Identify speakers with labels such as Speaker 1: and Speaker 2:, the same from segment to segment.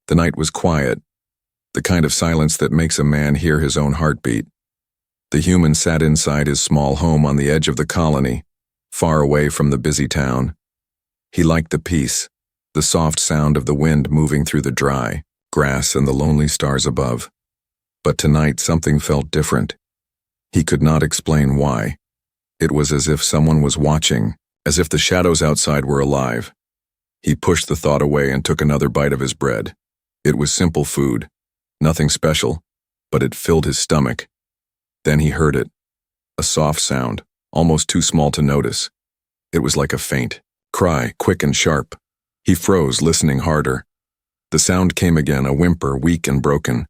Speaker 1: The night was quiet, the kind of silence that makes a man hear his own heartbeat. The human sat inside his small home on the edge of the colony, far away from the busy town. He liked the peace, the soft sound of the wind moving through the dry grass and the lonely stars above. But tonight something felt different. He could not explain why. It was as if someone was watching, as if the shadows outside were alive. He pushed the thought away and took another bite of his bread. It was simple food, nothing special, but it filled his stomach. Then he heard it, a soft sound, almost too small to notice. It was like a faint cry, quick and sharp. He froze, listening harder. The sound came again, a whimper, weak and broken.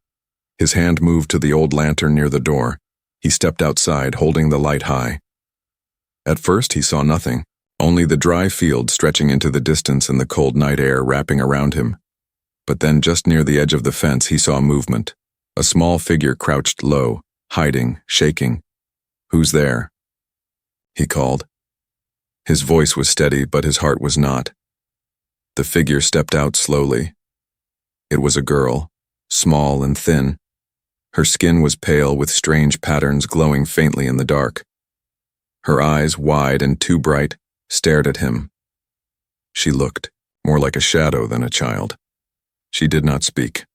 Speaker 1: His hand moved to the old lantern near the door. He stepped outside, holding the light high. At first he saw nothing, only the dry field stretching into the distance and the cold night air wrapping around him. But then just near the edge of the fence he saw movement. A small figure crouched low, hiding, shaking. "Who's there?" he called. His voice was steady, but his heart was not. The figure stepped out slowly. It was a girl, small and thin. Her skin was pale with strange patterns glowing faintly in the dark. Her eyes, wide and too bright, stared at him. She looked more like a shadow than a child. She did not speak.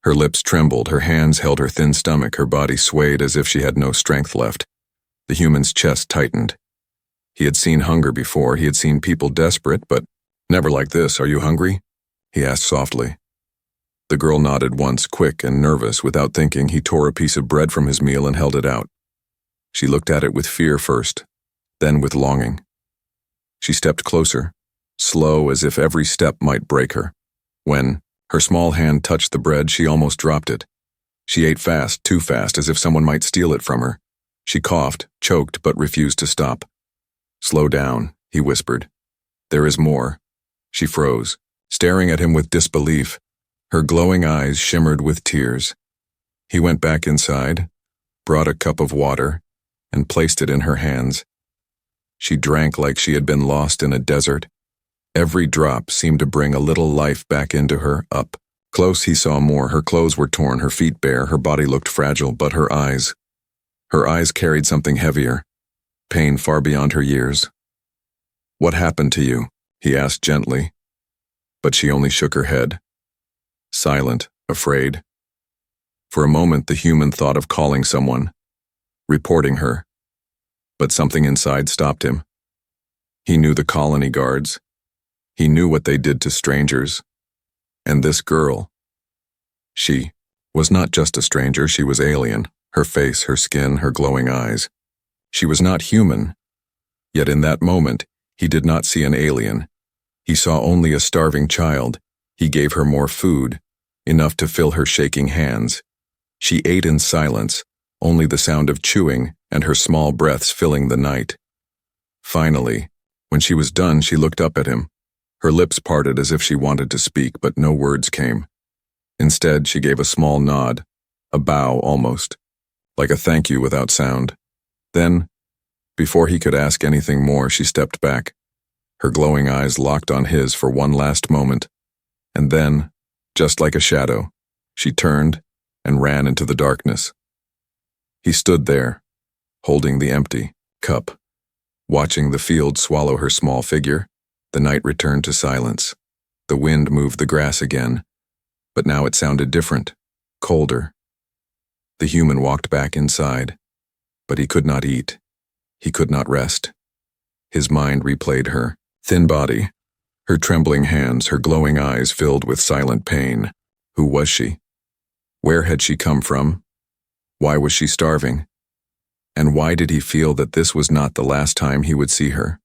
Speaker 1: Her lips trembled, her hands held her thin stomach, her body swayed as if she had no strength left. The human's chest tightened. He had seen hunger before, he had seen people desperate, but never like this. "Are you hungry?" he asked softly. The girl nodded once, quick and nervous. Without thinking, he tore a piece of bread from his meal and held it out. She looked at it with fear first, then with longing. She stepped closer, slow as if every step might break her. When her small hand touched the bread, she almost dropped it. She ate fast, too fast, as if someone might steal it from her. She coughed, choked, but refused to stop. "Slow down," he whispered. "There is more." She froze, staring at him with disbelief. Her glowing eyes shimmered with tears. He went back inside, brought a cup of water, and placed it in her hands. She drank like she had been lost in a desert. Every drop seemed to bring a little life back into her. Up close he saw more. Her clothes were torn, her feet bare, her body looked fragile, but her eyes carried something heavier, pain far beyond her years. "What happened to you?" he asked gently. But she only shook her head. Silent, afraid. For a moment the human thought of calling someone, reporting her. But something inside stopped him. He knew the colony guards. He knew what they did to strangers. And this girl, she was not just a stranger, she was alien. Her face, her skin, her glowing eyes. She was not human. Yet in that moment, he did not see an alien. He saw only a starving child. He gave her more food, enough to fill her shaking hands. She ate in silence, only the sound of chewing and her small breaths filling the night. Finally, when she was done, she looked up at him. Her lips parted as if she wanted to speak, but no words came. Instead, she gave a small nod, a bow almost, like a thank you without sound. Then, before he could ask anything more, she stepped back. Her glowing eyes locked on his for one last moment. And then, just like a shadow, she turned and ran into the darkness. He stood there, holding the empty cup, watching the field swallow her small figure. The night returned to silence. The wind moved the grass again, but now it sounded different, colder. The human walked back inside, but he could not eat. He could not rest. His mind replayed her thin body, her trembling hands, her glowing eyes filled with silent pain. Who was she? Where had she come from? Why was she starving? And why did he feel that this was not the last time he would see her?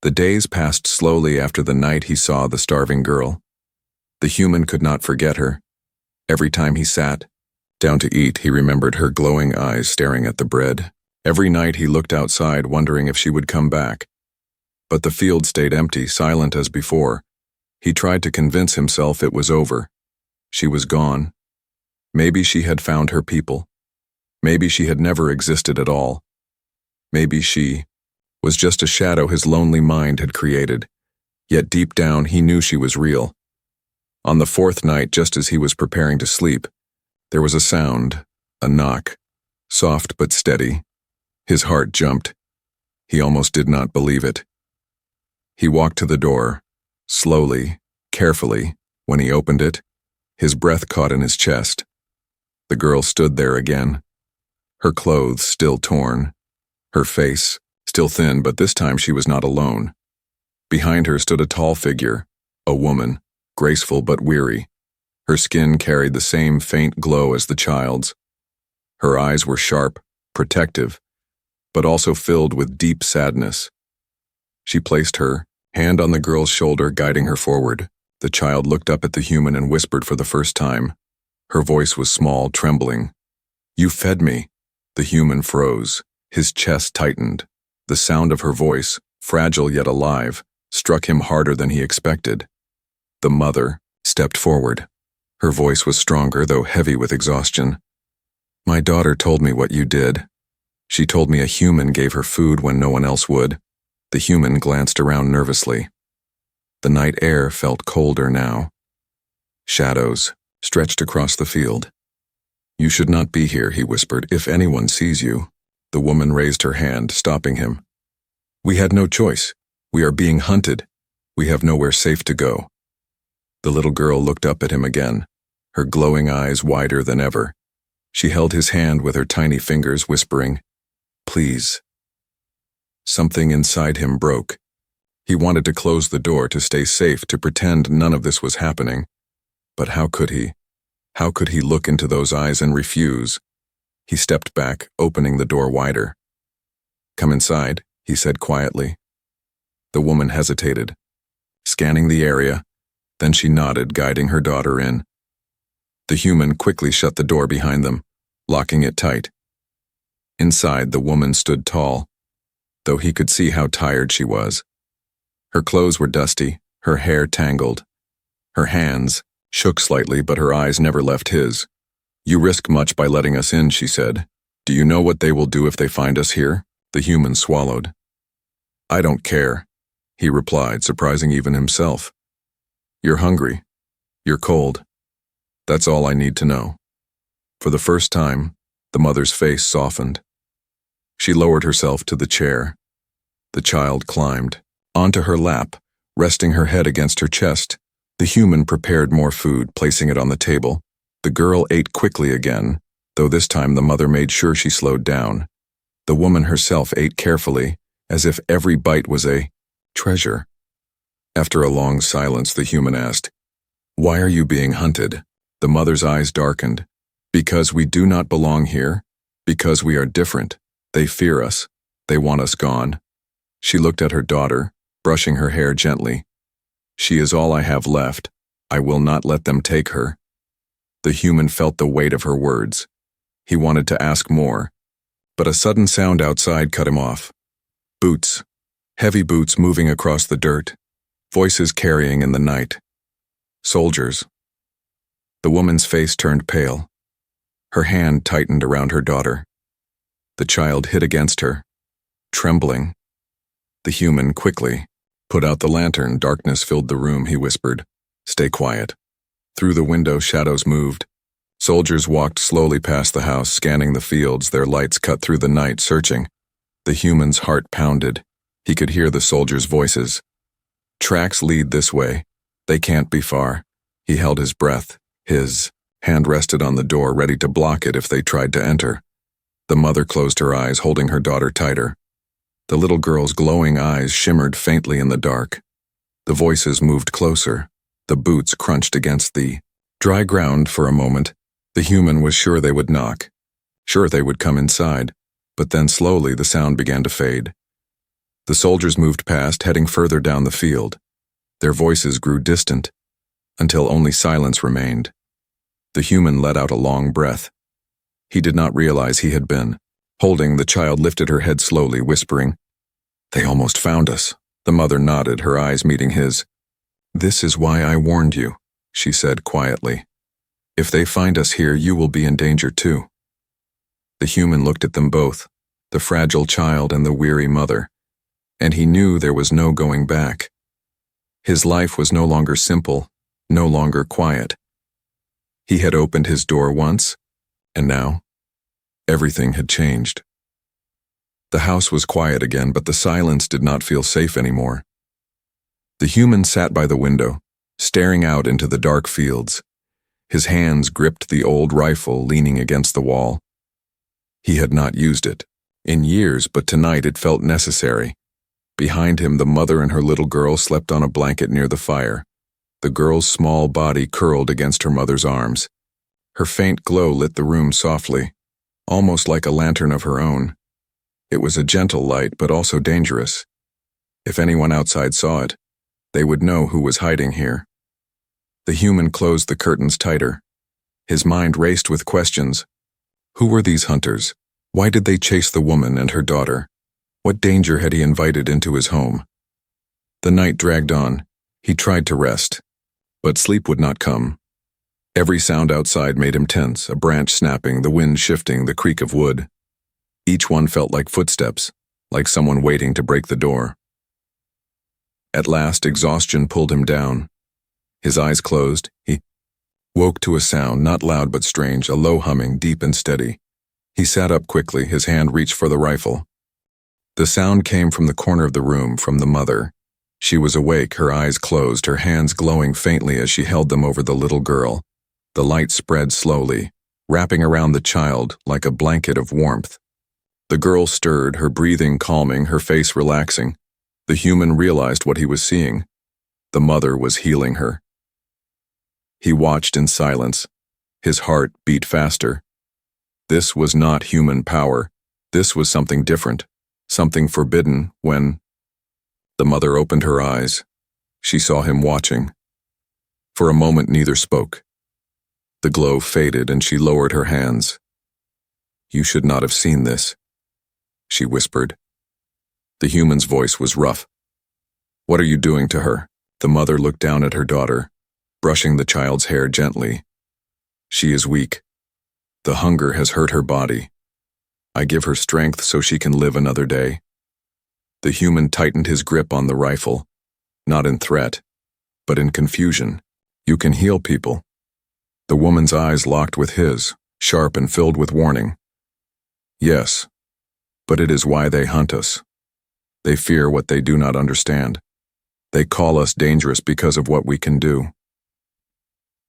Speaker 1: The days passed slowly after the night he saw the starving girl. The human could not forget her. Every time he sat down to eat, he remembered her glowing eyes staring at the bread. Every night he looked outside, wondering if she would come back. But the field stayed empty, silent as before. He tried to convince himself it was over. She was gone. Maybe she had found her people. Maybe she had never existed at all. Maybe she was just a shadow his lonely mind had created. Yet deep down he knew she was real. On the fourth night, just as he was preparing to sleep, there was a sound, a knock, soft but steady. His heart jumped. He almost did not believe it. He walked to the door, slowly, carefully. When he opened it, his breath caught in his chest. The girl stood there again, her clothes still torn, her face still thin, but this time she was not alone. Behind her stood a tall figure, a woman, graceful but weary. Her skin carried the same faint glow as the child's. Her eyes were sharp, protective, but also filled with deep sadness. She placed her hand on the girl's shoulder, guiding her forward. The child looked up at the human and whispered for the first time. Her voice was small, trembling. "You fed me." The human froze. His chest tightened. The sound of her voice, fragile yet alive, struck him harder than he expected. The mother stepped forward. Her voice was stronger, though heavy with exhaustion. "My daughter told me what you did. She told me a human gave her food when no one else would." The human glanced around nervously. The night air felt colder now. Shadows stretched across the field. "You should not be here," he whispered. "If anyone sees you." The woman raised her hand, stopping him. "We had no choice. We are being hunted. We have nowhere safe to go." The little girl looked up at him again, her glowing eyes wider than ever. She held his hand with her tiny fingers, whispering, "Please." Something inside him broke. He wanted to close the door, to stay safe, to pretend none of this was happening. But how could he? How could he look into those eyes and refuse? He stepped back, opening the door wider. "Come inside," he said quietly. The woman hesitated, scanning the area. Then she nodded, guiding her daughter in. The human quickly shut the door behind them, locking it tight. Inside, the woman stood tall, though he could see how tired she was. Her clothes were dusty, her hair tangled. Her hands shook slightly, but her eyes never left his. "You risk much by letting us in," she said. "Do you know what they will do if they find us here?" The human swallowed. "I don't care," he replied, surprising even himself. "You're hungry. You're cold. That's all I need to know." For the first time, the mother's face softened. She lowered herself to the chair. The child climbed onto her lap, resting her head against her chest. The human prepared more food, placing it on the table. The girl ate quickly again, though this time the mother made sure she slowed down. The woman herself ate carefully, as if every bite was a treasure. After a long silence, the human asked, "Why are you being hunted?" The mother's eyes darkened. "Because we do not belong here. Because we are different. They fear us. They want us gone." She looked at her daughter, brushing her hair gently. "She is all I have left. I will not let them take her." The human felt the weight of her words. He wanted to ask more, but a sudden sound outside cut him off. Boots. Heavy boots moving across the dirt. Voices carrying in the night. Soldiers. The woman's face turned pale. Her hand tightened around her daughter. The child hid against her, trembling. The human quickly put out the lantern. Darkness filled the room. He whispered, "Stay quiet." Through the window, shadows moved. Soldiers walked slowly past the house, scanning the fields, their lights cut through the night, searching. The human's heart pounded. He could hear the soldiers' voices. "Tracks lead this way. They can't be far." He held his breath. His hand rested on the door, ready to block it if they tried to enter. The mother closed her eyes, holding her daughter tighter. The little girl's glowing eyes shimmered faintly in the dark. The voices moved closer. The boots crunched against the dry ground. For a moment, the human was sure they would knock. Sure they would come inside. But then slowly the sound began to fade. The soldiers moved past, heading further down the field. Their voices grew distant, until only silence remained. The human let out a long breath. He did not realize he had been holding. The child lifted her head slowly, whispering, "They almost found us." The mother nodded, her eyes meeting his. "This is why I warned you," she said quietly. "If they find us here, you will be in danger too." The human looked at them both, the fragile child and the weary mother, and he knew there was no going back. His life was no longer simple, no longer quiet. He had opened his door once, and now, everything had changed. The house was quiet again, but the silence did not feel safe anymore. The human sat by the window, staring out into the dark fields. His hands gripped the old rifle leaning against the wall. He had not used it in years, but tonight it felt necessary. Behind him, the mother and her little girl slept on a blanket near the fire. The girl's small body curled against her mother's arms. Her faint glow lit the room softly, almost like a lantern of her own. It was a gentle light, but also dangerous. If anyone outside saw it, they would know who was hiding here. The human closed the curtains tighter. His mind raced with questions. Who were these hunters? Why did they chase the woman and her daughter? What danger had he invited into his home? The night dragged on. He tried to rest, but sleep would not come. Every sound outside made him tense, a branch snapping, the wind shifting, the creak of wood. Each one felt like footsteps, like someone waiting to break the door. At last, exhaustion pulled him down. His eyes closed. He woke to a sound, not loud but strange, a low humming, deep and steady. He sat up quickly, his hand reached for the rifle. The sound came from the corner of the room, from the mother. She was awake, her eyes closed, her hands glowing faintly as she held them over the little girl. The light spread slowly, wrapping around the child like a blanket of warmth. The girl stirred, her breathing calming, her face relaxing. The human realized what he was seeing. The mother was healing her. He watched in silence. His heart beat faster. This was not human power. This was something different, something forbidden. When the mother opened her eyes, she saw him watching. For a moment, neither spoke. The glow faded and she lowered her hands. "You should not have seen this," she whispered. The human's voice was rough. "What are you doing to her?" The mother looked down at her daughter, brushing the child's hair gently. "She is weak. The hunger has hurt her body. I give her strength so she can live another day." The human tightened his grip on the rifle, not in threat, but in confusion. "You can heal people." The woman's eyes locked with his, sharp and filled with warning. "Yes, but it is why they hunt us. They fear what they do not understand. They call us dangerous because of what we can do."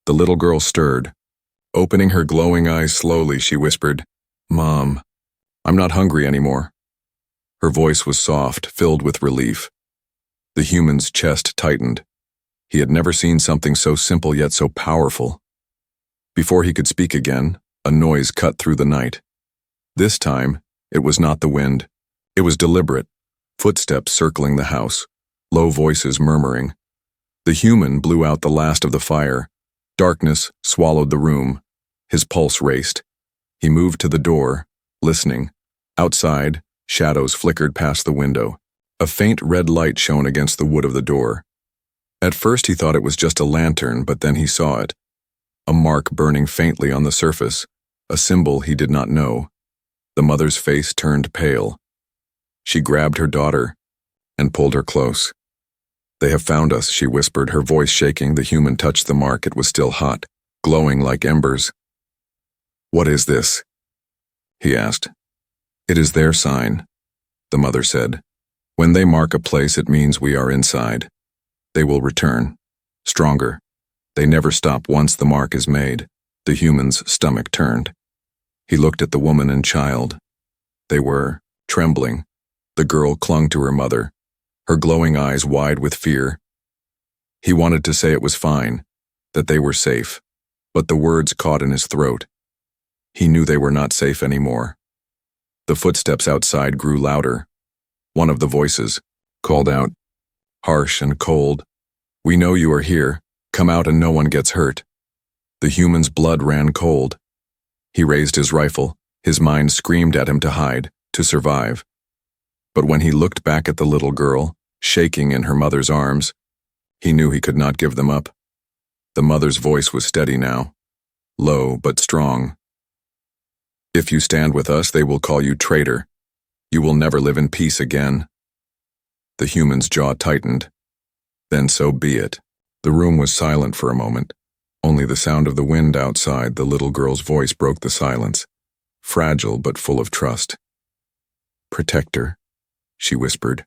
Speaker 1: The little girl stirred. Opening her glowing eyes slowly, she whispered, "Mom, I'm not hungry anymore." Her voice was soft, filled with relief. The human's chest tightened. He had never seen something so simple yet so powerful. Before he could speak again, a noise cut through the night. This time, it was not the wind. It was deliberate, footsteps circling the house, low voices murmuring. The human blew out the last of the fire. Darkness swallowed the room. His pulse raced. He moved to the door, listening. Outside, shadows flickered past the window. A faint red light shone against the wood of the door. At first he thought it was just a lantern, but then he saw it. A mark burning faintly on the surface, a symbol he did not know. The mother's face turned pale. She grabbed her daughter and pulled her close. "They have found us," she whispered, her voice shaking. The human touched the mark. It was still hot, glowing like embers. "What is this?" he asked. "It is their sign," the mother said. "When they mark a place, it means we are inside. They will return, stronger. They never stop once the mark is made." The human's stomach turned. He looked at the woman and child. They were trembling. The girl clung to her mother, her glowing eyes wide with fear. He wanted to say it was fine, that they were safe, but the words caught in his throat. He knew they were not safe anymore. The footsteps outside grew louder. One of the voices called out, harsh and cold, "We know you are here. Come out and no one gets hurt." The human's blood ran cold. He raised his rifle. His mind screamed at him to hide, to survive. But when he looked back at the little girl, shaking in her mother's arms, he knew he could not give them up. The mother's voice was steady now, low but strong. "If you stand with us, they will call you traitor. You will never live in peace again." The human's jaw tightened. "Then so be it. The room was silent for a moment. Only the sound of the wind outside, the little girl's voice broke the silence, fragile but full of trust. "Protector," she whispered,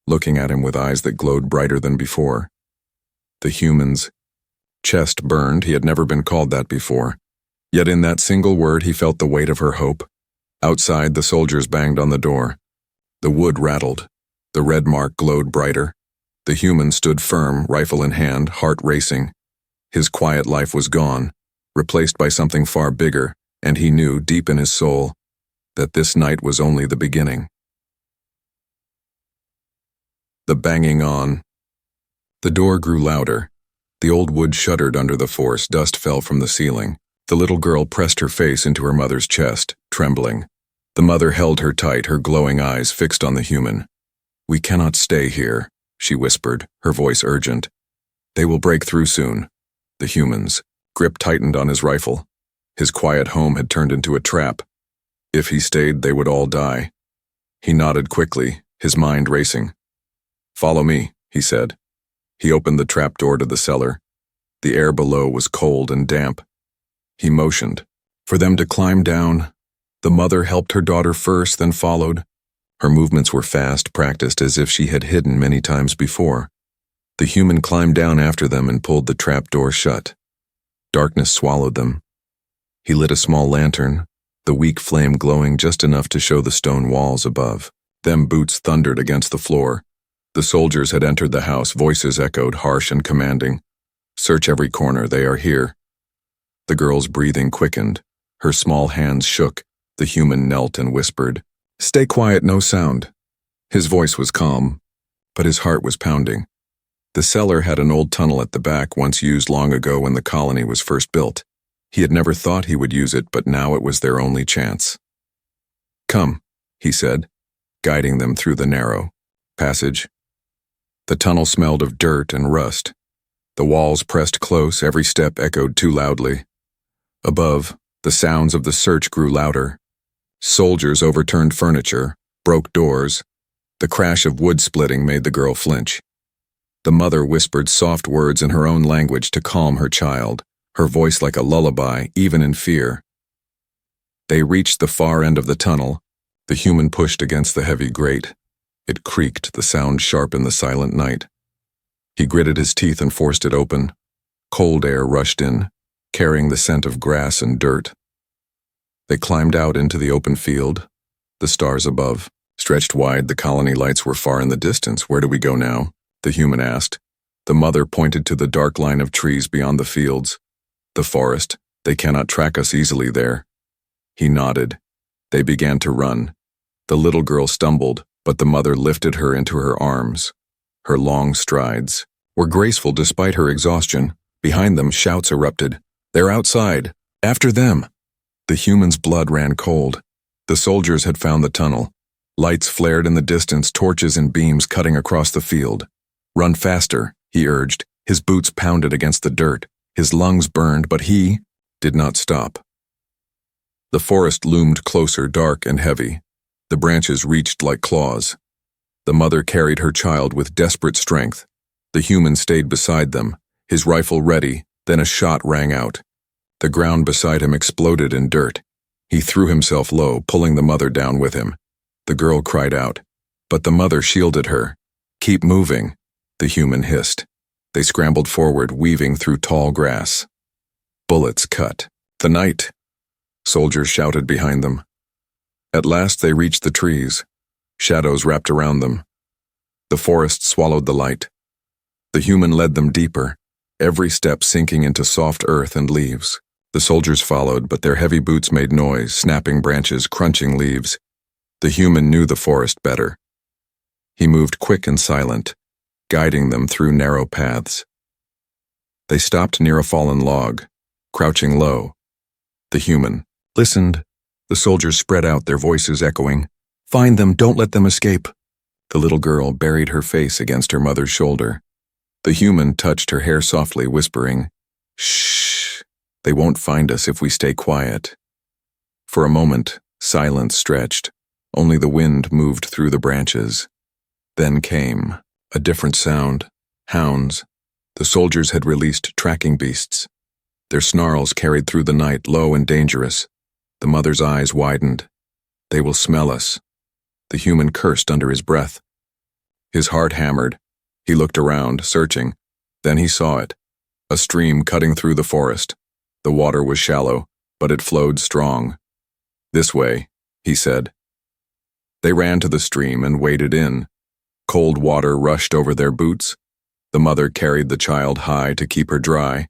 Speaker 1: looking at him with eyes that glowed brighter than before. The human's chest burned. He had never been called that before. Yet in that single word he felt the weight of her hope. Outside, the soldiers banged on the door. The wood rattled. The red mark glowed brighter. The human stood firm, rifle in hand, heart racing. His quiet life was gone, replaced by something far bigger, and he knew, deep in his soul, that this night was only the beginning. The banging on. The door grew louder. The old wood shuddered under the force. Dust fell from the ceiling. The little girl pressed her face into her mother's chest, trembling. The mother held her tight, her glowing eyes fixed on the human. "We cannot stay here," she whispered, her voice urgent. "They will break through soon." The human's grip tightened on his rifle. His quiet home had turned into a trap. If he stayed, they would all die. He nodded quickly, his mind racing. "Follow me," he said. He opened the trap door to the cellar. The air below was cold and damp. He motioned for them to climb down. The mother helped her daughter first, then followed. Her movements were fast, practiced as if she had hidden many times before. The human climbed down after them and pulled the trap door shut. Darkness swallowed them. He lit a small lantern, the weak flame glowing just enough to show the stone walls above. Then boots thundered against the floor. The soldiers had entered the house, voices echoed, harsh and commanding. "Search every corner, they are here." The girl's breathing quickened. Her small hands shook. The human knelt and whispered, "Stay quiet, no sound." His voice was calm, but his heart was pounding. The cellar had an old tunnel at the back, once used long ago when the colony was first built. He had never thought he would use it, but now it was their only chance. "Come," he said, guiding them through the narrow passage. The tunnel smelled of dirt and rust. The walls pressed close, every step echoed too loudly. Above, the sounds of the search grew louder. Soldiers overturned furniture, broke doors. The crash of wood splitting made the girl flinch. The mother whispered soft words in her own language to calm her child, her voice like a lullaby, even in fear. They reached the far end of the tunnel. The human pushed against the heavy grate. It creaked, the sound sharp in the silent night. He gritted his teeth and forced it open. Cold air rushed in, carrying the scent of grass and dirt. They climbed out into the open field. The stars above stretched wide. The colony lights were far in the distance. "Where do we go now?" the human asked. The mother pointed to the dark line of trees beyond the fields. "The forest. They cannot track us easily there." He nodded. They began to run. The little girl stumbled, but the mother lifted her into her arms. Her long strides were graceful despite her exhaustion. Behind them, shouts erupted. "They're outside! After them!" The human's blood ran cold. The soldiers had found the tunnel. Lights flared in the distance, torches and beams cutting across the field. "Run faster," he urged. His boots pounded against the dirt. His lungs burned, but he did not stop. The forest loomed closer, dark and heavy. The branches reached like claws. The mother carried her child with desperate strength. The human stayed beside them, his rifle ready. Then a shot rang out. The ground beside him exploded in dirt. He threw himself low, pulling the mother down with him. The girl cried out, but the mother shielded her. "Keep moving," the human hissed. They scrambled forward, weaving through tall grass. Bullets cut the night. Soldiers shouted behind them. At last they reached the trees. Shadows wrapped around them. The forest swallowed the light. The human led them deeper, every step sinking into soft earth and leaves. The soldiers followed, but their heavy boots made noise, snapping branches, crunching leaves. The human knew the forest better. He moved quick and silent, guiding them through narrow paths. They stopped near a fallen log, crouching low. The human listened. The soldiers spread out, their voices echoing. "Find them, don't let them escape." The little girl buried her face against her mother's shoulder. The human touched her hair softly, whispering, "Shh, they won't find us if we stay quiet." For a moment, silence stretched. Only the wind moved through the branches. Then came a different sound. Hounds. The soldiers had released tracking beasts. Their snarls carried through the night, low and dangerous. The mother's eyes widened. They will smell us. The human cursed under his breath. His heart hammered. He looked around, searching. Then he saw it. A stream cutting through the forest. The water was shallow, but it flowed strong. "This way," he said. They ran to the stream and waded in. Cold water rushed over their boots. The mother carried the child high to keep her dry.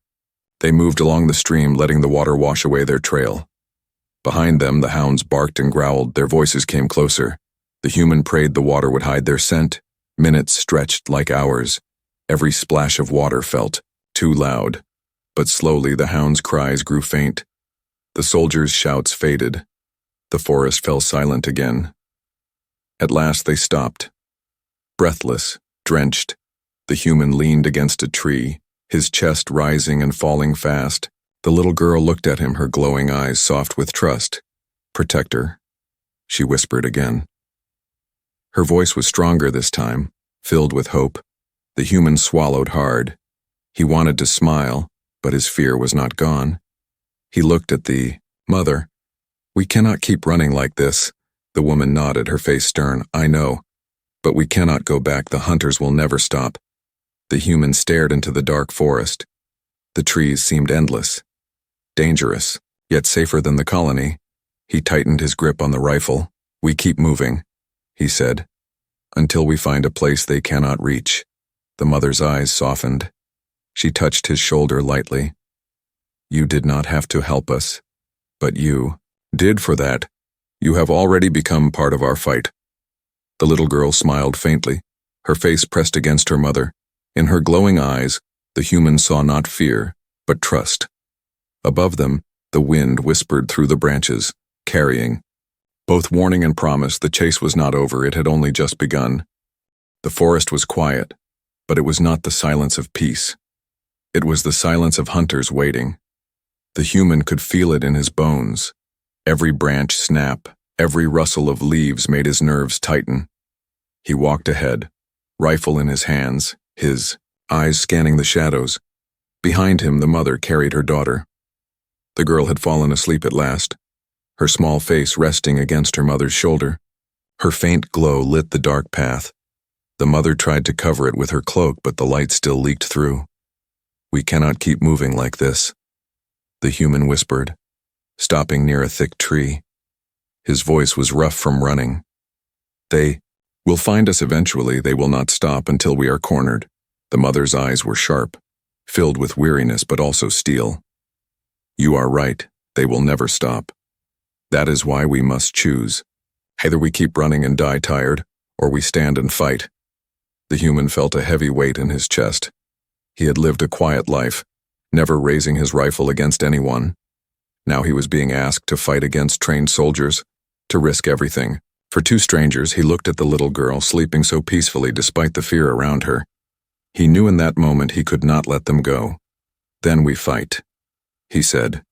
Speaker 1: They moved along the stream, letting the water wash away their trail. Behind them, the hounds barked and growled. Their voices came closer. The human prayed the water would hide their scent. Minutes stretched like hours. Every splash of water felt too loud. But slowly the hounds' cries grew faint. The soldiers' shouts faded. The forest fell silent again. At last they stopped. Breathless, drenched, the human leaned against a tree, his chest rising and falling fast. The little girl looked at him, her glowing eyes soft with trust. "Protector," she whispered again. Her voice was stronger this time, filled with hope. The human swallowed hard. He wanted to smile, but his fear was not gone. He looked at the mother. "We cannot keep running like this." The woman nodded, her face stern. "I know, but we cannot go back. The hunters will never stop." The human stared into the dark forest. The trees seemed endless. Dangerous, yet safer than the colony. He tightened his grip on the rifle. "We keep moving," he said, "until we find a place they cannot reach." The mother's eyes softened. She touched his shoulder lightly. "You did not have to help us, but you did for that. You have already become part of our fight." The little girl smiled faintly, her face pressed against her mother. In her glowing eyes, the human saw not fear, but trust. Above them, the wind whispered through the branches, carrying both warning and promise. The chase was not over, it had only just begun. The forest was quiet, but it was not the silence of peace. It was the silence of hunters waiting. The human could feel it in his bones. Every branch snap, every rustle of leaves made his nerves tighten. He walked ahead, rifle in his hands, his eyes scanning the shadows. Behind him, the mother carried her daughter. The girl had fallen asleep at last, her small face resting against her mother's shoulder. Her faint glow lit the dark path. The mother tried to cover it with her cloak, but the light still leaked through. "We cannot keep moving like this," the human whispered, stopping near a thick tree. His voice was rough from running. "They will find us eventually. They will not stop until we are cornered." The mother's eyes were sharp, filled with weariness but also steel. "You are right. They will never stop. That is why we must choose. Either we keep running and die tired, or we stand and fight." The human felt a heavy weight in his chest. He had lived a quiet life, never raising his rifle against anyone. Now he was being asked to fight against trained soldiers, to risk everything. For two strangers, he looked at the little girl sleeping so peacefully despite the fear around her. He knew in that moment he could not let them go. "Then we fight," he said,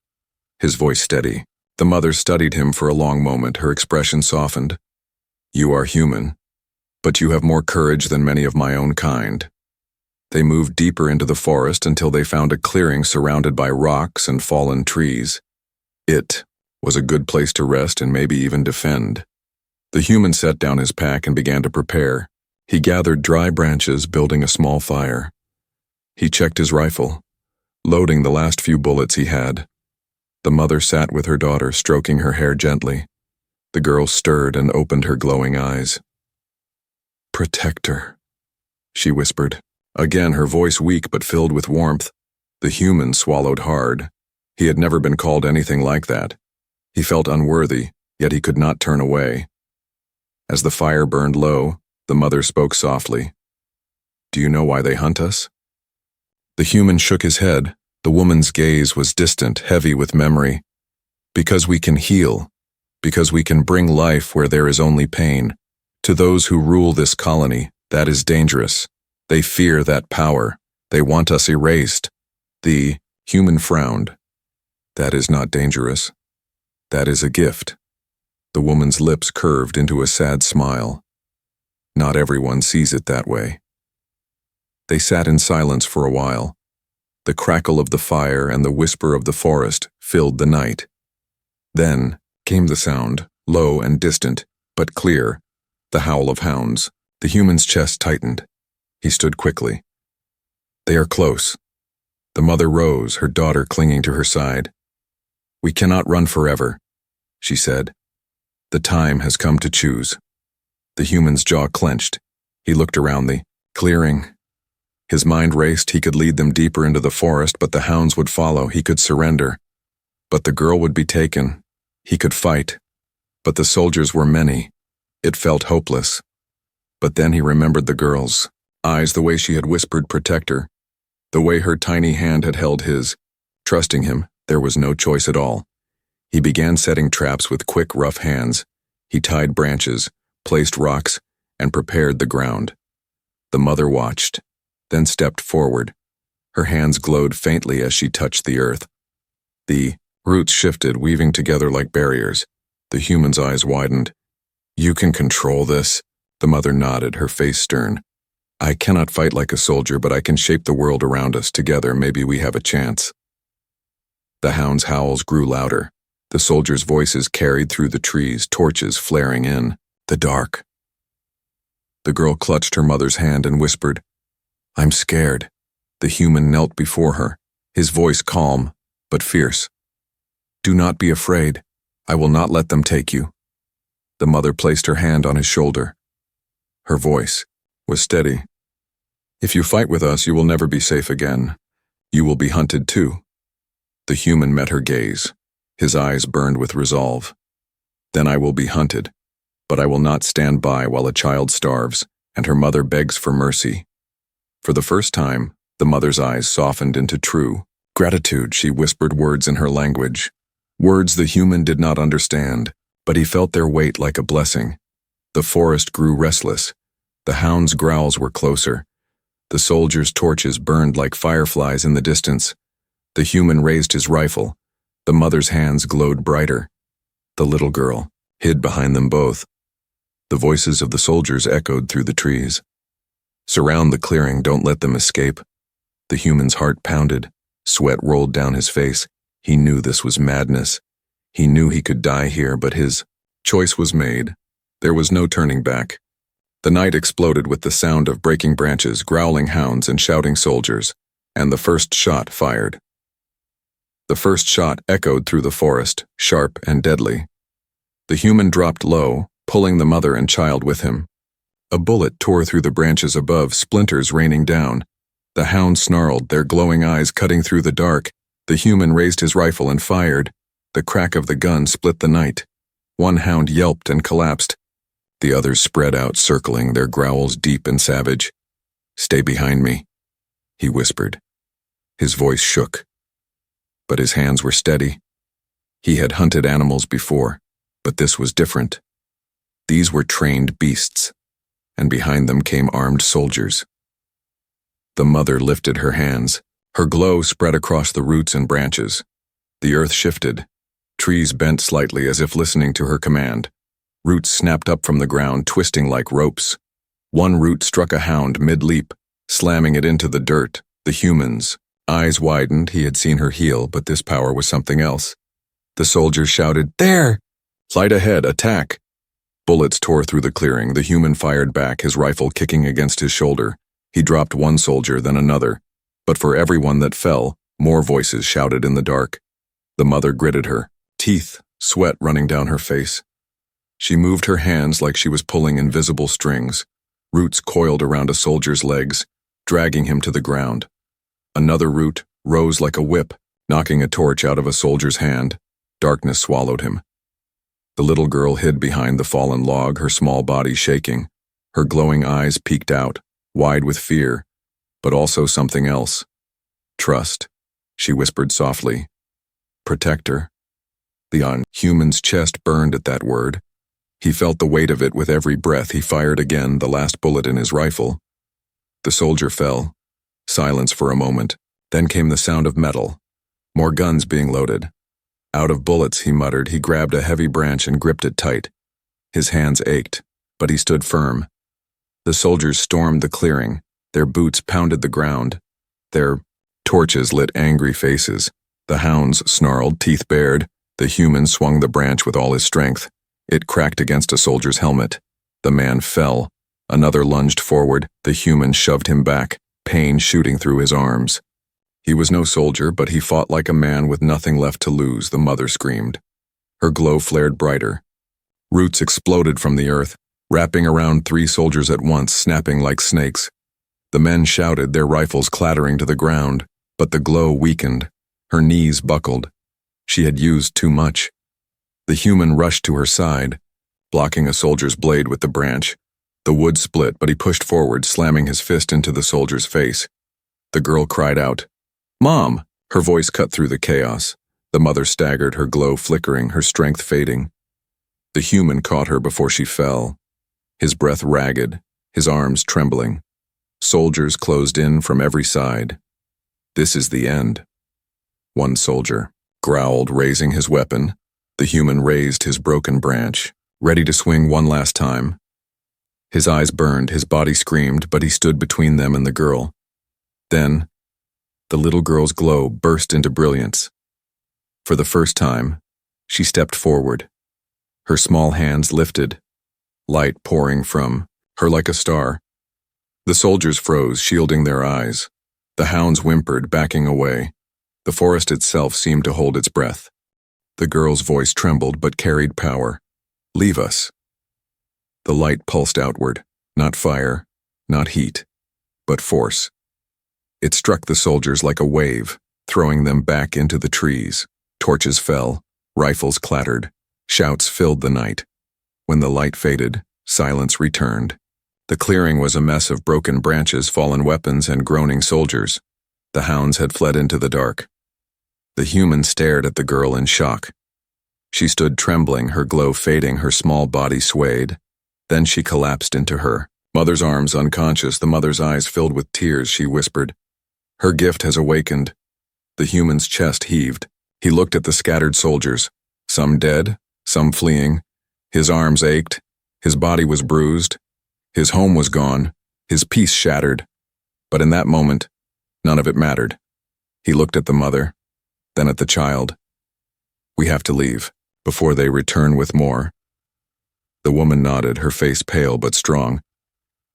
Speaker 1: his voice steady. The mother studied him for a long moment, her expression softened. "You are human, but you have more courage than many of my own kind." They moved deeper into the forest until they found a clearing surrounded by rocks and fallen trees. It was a good place to rest and maybe even defend. The human set down his pack and began to prepare. He gathered dry branches, building a small fire. He checked his rifle, loading the last few bullets he had. The mother sat with her daughter, stroking her hair gently. The girl stirred and opened her glowing eyes. "Protector," she whispered. Again, her voice weak but filled with warmth. The human swallowed hard. He had never been called anything like that. He felt unworthy, yet he could not turn away. As the fire burned low, the mother spoke softly. "Do you know why they hunt us?" The human shook his head. The woman's gaze was distant, heavy with memory. "Because we can heal. Because we can bring life where there is only pain. To those who rule this colony, that is dangerous. They fear that power. They want us erased." The human frowned. "That is not dangerous. That is a gift." The woman's lips curved into a sad smile. "Not everyone sees it that way." They sat in silence for a while. The crackle of the fire and the whisper of the forest filled the night. Then came the sound, low and distant, but clear, the howl of hounds. The human's chest tightened. He stood quickly. They are close. The mother rose, her daughter clinging to her side. We cannot run forever, she said. The time has come to choose. The human's jaw clenched. He looked around the clearing. His mind raced. He could lead them deeper into the forest, but the hounds would follow. He could surrender. But the girl would be taken. He could fight. But the soldiers were many. It felt hopeless. But then he remembered the girl's eyes, the way she had whispered protect her, the way her tiny hand had held his. Trusting him, there was no choice at all. He began setting traps with quick, rough hands. He tied branches, placed rocks, and prepared the ground. The mother watched, then stepped forward. Her hands glowed faintly as she touched the earth. The roots shifted, weaving together like barriers. The human's eyes widened. You can control this? The mother nodded, her face stern. I cannot fight like a soldier, but I can shape the world around us. Together, maybe we have a chance. The hound's howls grew louder. The soldiers' voices carried through the trees, torches flaring in the dark. The girl clutched her mother's hand and whispered, I'm scared. The human knelt before her, his voice calm, but fierce. Do not be afraid. I will not let them take you. The mother placed her hand on his shoulder. Her voice was steady. If you fight with us, you will never be safe again. You will be hunted too. The human met her gaze. His eyes burned with resolve. Then I will be hunted, but I will not stand by while a child starves and her mother begs for mercy. For the first time, the mother's eyes softened into true gratitude. She whispered words in her language, words the human did not understand, but he felt their weight like a blessing. The forest grew restless. The hounds' growls were closer. The soldiers' torches burned like fireflies in the distance. The human raised his rifle. The mother's hands glowed brighter. The little girl hid behind them both. The voices of the soldiers echoed through the trees. Surround the clearing, don't let them escape. The human's heart pounded. Sweat rolled down his face. He knew this was madness. He knew he could die here, but his choice was made. There was no turning back. The night exploded with the sound of breaking branches, growling hounds, and shouting soldiers, and the first shot fired. The first shot echoed through the forest, sharp and deadly. The human dropped low, pulling the mother and child with him. A bullet tore through the branches above, splinters raining down. The hounds snarled, their glowing eyes cutting through the dark. The human raised his rifle and fired. The crack of the gun split the night. One hound yelped and collapsed. The others spread out, circling, their growls deep and savage. Stay behind me, he whispered. His voice shook, but his hands were steady. He had hunted animals before, but this was different. These were trained beasts, and behind them came armed soldiers. The mother lifted her hands. Her glow spread across the roots and branches. The earth shifted. Trees bent slightly as if listening to her command. Roots snapped up from the ground, twisting like ropes. One root struck a hound mid-leap, slamming it into the dirt. The human's eyes widened. He had seen her heal, but this power was something else. The soldiers shouted, There! Light ahead, attack! Bullets tore through the clearing. The human fired back, his rifle kicking against his shoulder. He dropped one soldier, then another. But for every one that fell, more voices shouted in the dark. The mother gritted her, teeth, sweat running down her face. She moved her hands like she was pulling invisible strings. Roots coiled around a soldier's legs, dragging him to the ground. Another root rose like a whip, knocking a torch out of a soldier's hand. Darkness swallowed him. The little girl hid behind the fallen log, her small body shaking. Her glowing eyes peeked out, wide with fear, but also something else. Trust, she whispered softly. Protect her. The human's chest burned at that word. He felt the weight of it with every breath. He fired again, the last bullet in his rifle. The soldier fell. Silence for a moment. Then came the sound of metal. More guns being loaded. Out of bullets, he muttered. He grabbed a heavy branch and gripped it tight. His hands ached, but he stood firm. The soldiers stormed the clearing. Their boots pounded the ground. Their torches lit angry faces. The hounds snarled, teeth bared. The human swung the branch with all his strength. It cracked against a soldier's helmet. The man fell. Another lunged forward. The human shoved him back, pain shooting through his arms. He was no soldier, but he fought like a man with nothing left to lose, the mother screamed. Her glow flared brighter. Roots exploded from the earth, wrapping around 3 soldiers at once, snapping like snakes. The men shouted, their rifles clattering to the ground, but the glow weakened. Her knees buckled. She had used too much. The human rushed to her side, blocking a soldier's blade with the branch. The wood split, but he pushed forward, slamming his fist into the soldier's face. The girl cried out, "Mom!" Her voice cut through the chaos. The mother staggered, her glow flickering, her strength fading. The human caught her before she fell, his breath ragged, his arms trembling. Soldiers closed in from every side. "This is the end." One soldier growled, raising his weapon. The human raised his broken branch, ready to swing one last time. His eyes burned, his body screamed, but he stood between them and the girl. Then, the little girl's glow burst into brilliance. For the first time, she stepped forward. Her small hands lifted, light pouring from her like a star. The soldiers froze, shielding their eyes. The hounds whimpered, backing away. The forest itself seemed to hold its breath. The girl's voice trembled but carried power. "Leave us." The light pulsed outward, not fire, not heat, but force. It struck the soldiers like a wave, throwing them back into the trees. Torches fell, rifles clattered, shouts filled the night. When the light faded, silence returned. The clearing was a mess of broken branches, fallen weapons, and groaning soldiers. The hounds had fled into the dark. The human stared at the girl in shock. She stood trembling, her glow fading, her small body swayed. Then she collapsed into her mother's arms, unconscious, the mother's eyes filled with tears. She whispered, "Her gift has awakened." The human's chest heaved. He looked at the scattered soldiers, some dead, some fleeing. His arms ached, his body was bruised, his home was gone, his peace shattered. But in that moment, none of it mattered. He looked at the mother, then at the child. "We have to leave, before they return with more." The woman nodded, her face pale but strong.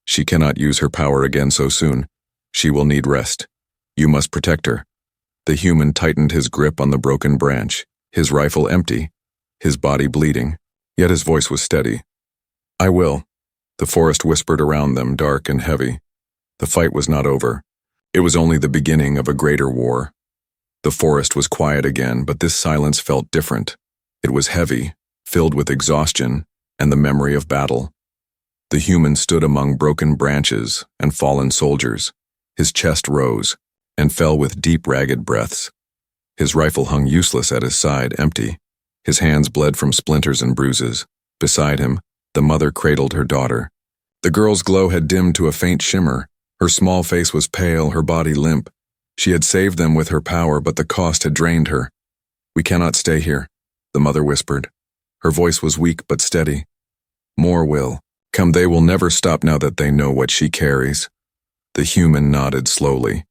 Speaker 1: "She cannot use her power again so soon. She will need rest. You must protect her." The human tightened his grip on the broken branch, his rifle empty, his body bleeding, yet his voice was steady. "I will." The forest whispered around them, dark and heavy. The fight was not over. It was only the beginning of a greater war. The forest was quiet again, but this silence felt different. It was heavy, filled with exhaustion and the memory of battle. The human stood among broken branches and fallen soldiers. His chest rose and fell with deep, ragged breaths. His rifle hung useless at his side, empty. His hands bled from splinters and bruises. Beside him, the mother cradled her daughter. The girl's glow had dimmed to a faint shimmer. Her small face was pale, her body limp. She had saved them with her power, but the cost had drained her. "We cannot stay here," the mother whispered. Her voice was weak but steady. "More will come. They will never stop now that they know what she carries." The human nodded slowly.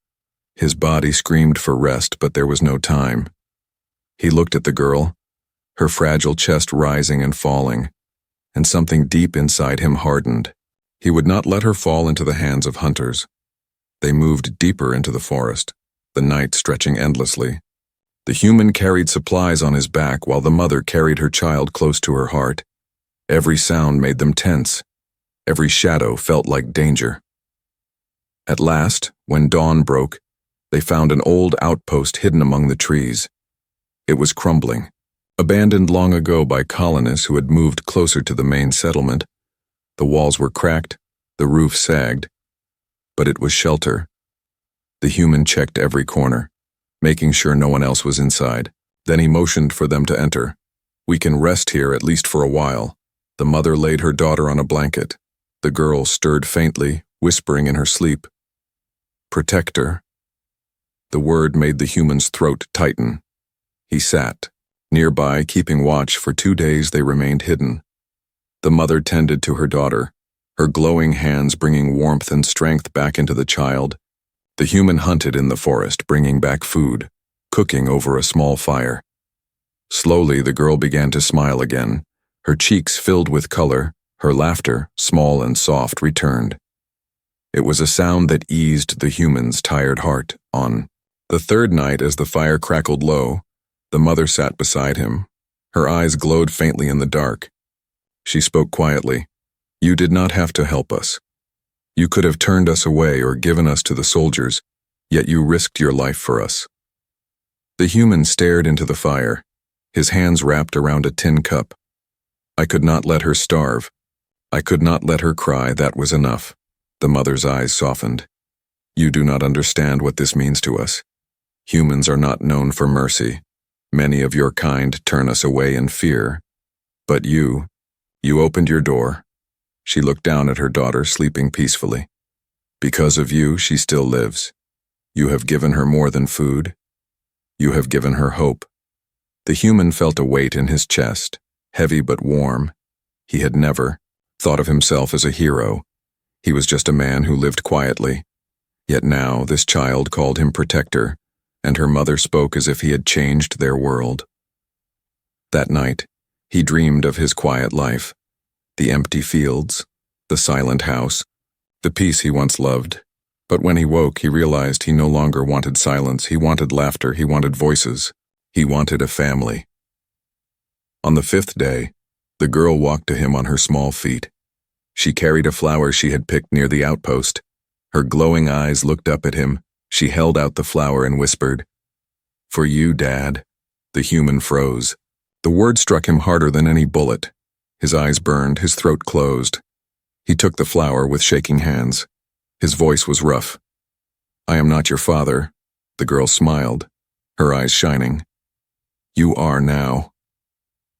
Speaker 1: His body screamed for rest, but there was no time. He looked at the girl, her fragile chest rising and falling, and something deep inside him hardened. He would not let her fall into the hands of hunters. They moved deeper into the forest, the night stretching endlessly. The human carried supplies on his back while the mother carried her child close to her heart. Every sound made them tense. Every shadow felt like danger. At last, when dawn broke, they found an old outpost hidden among the trees. It was crumbling, abandoned long ago by colonists who had moved closer to the main settlement. The walls were cracked, the roof sagged, but it was shelter. The human checked every corner, making sure no one else was inside. Then he motioned for them to enter. "We can rest here at least for a while." The mother laid her daughter on a blanket. The girl stirred faintly, whispering in her sleep, "Protect her." The word made the human's throat tighten. He sat, nearby, keeping watch. For 2 days they remained hidden. The mother tended to her daughter, her glowing hands bringing warmth and strength back into the child. The human hunted in the forest, bringing back food, cooking over a small fire. Slowly, the girl began to smile again. Her cheeks filled with color, her laughter, small and soft, returned. It was a sound that eased the human's tired heart. On the third night, as the fire crackled low, the mother sat beside him. Her eyes glowed faintly in the dark. She spoke quietly. "You did not have to help us. You could have turned us away or given us to the soldiers, yet you risked your life for us." The human stared into the fire, his hands wrapped around a tin cup. "I could not let her starve. I could not let her cry, that was enough." The mother's eyes softened. "You do not understand what this means to us. Humans are not known for mercy. Many of your kind turn us away in fear. But you opened your door." She looked down at her daughter, sleeping peacefully. "Because of you, she still lives. You have given her more than food. You have given her hope." The human felt a weight in his chest, heavy but warm. He had never thought of himself as a hero. He was just a man who lived quietly. Yet now this child called him protector, and her mother spoke as if he had changed their world. That night, he dreamed of his quiet life, the empty fields, the silent house, the peace he once loved. But when he woke, he realized he no longer wanted silence. He wanted laughter. He wanted voices. He wanted a family. On the fifth day, the girl walked to him on her small feet. She carried a flower she had picked near the outpost. Her glowing eyes looked up at him. She held out the flower and whispered, "For you, Dad." The human froze. The word struck him harder than any bullet. His eyes burned, his throat closed. He took the flower with shaking hands. His voice was rough. "I am not your father." The girl smiled, her eyes shining. "You are now."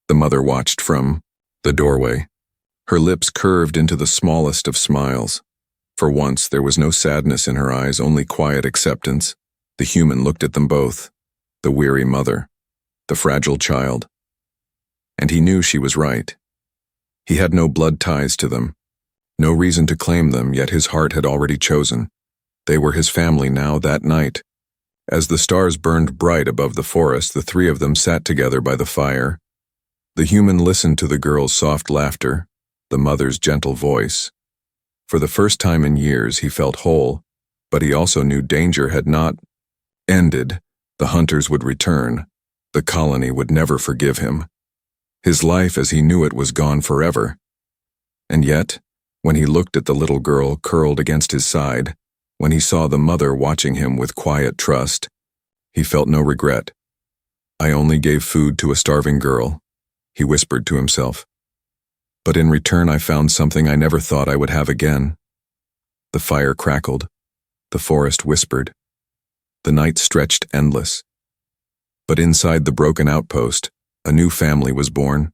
Speaker 1: The mother watched from the doorway. Her lips curved into the smallest of smiles. For once, there was no sadness in her eyes, only quiet acceptance. The human looked at them both, the weary mother, the fragile child. And he knew she was right. He had no blood ties to them, no reason to claim them, yet his heart had already chosen. They were his family now that night. As the stars burned bright above the forest, the three of them sat together by the fire. The human listened to the girl's soft laughter, the mother's gentle voice. For the first time in years, he felt whole, but he also knew danger had not ended. The hunters would return. The colony would never forgive him. His life as he knew it was gone forever. And yet, when he looked at the little girl curled against his side, when he saw the mother watching him with quiet trust, he felt no regret. "I only gave food to a starving girl," he whispered to himself. "But in return I found something I never thought I would have again." The fire crackled. The forest whispered. The night stretched endless. But inside the broken outpost, a new family was born.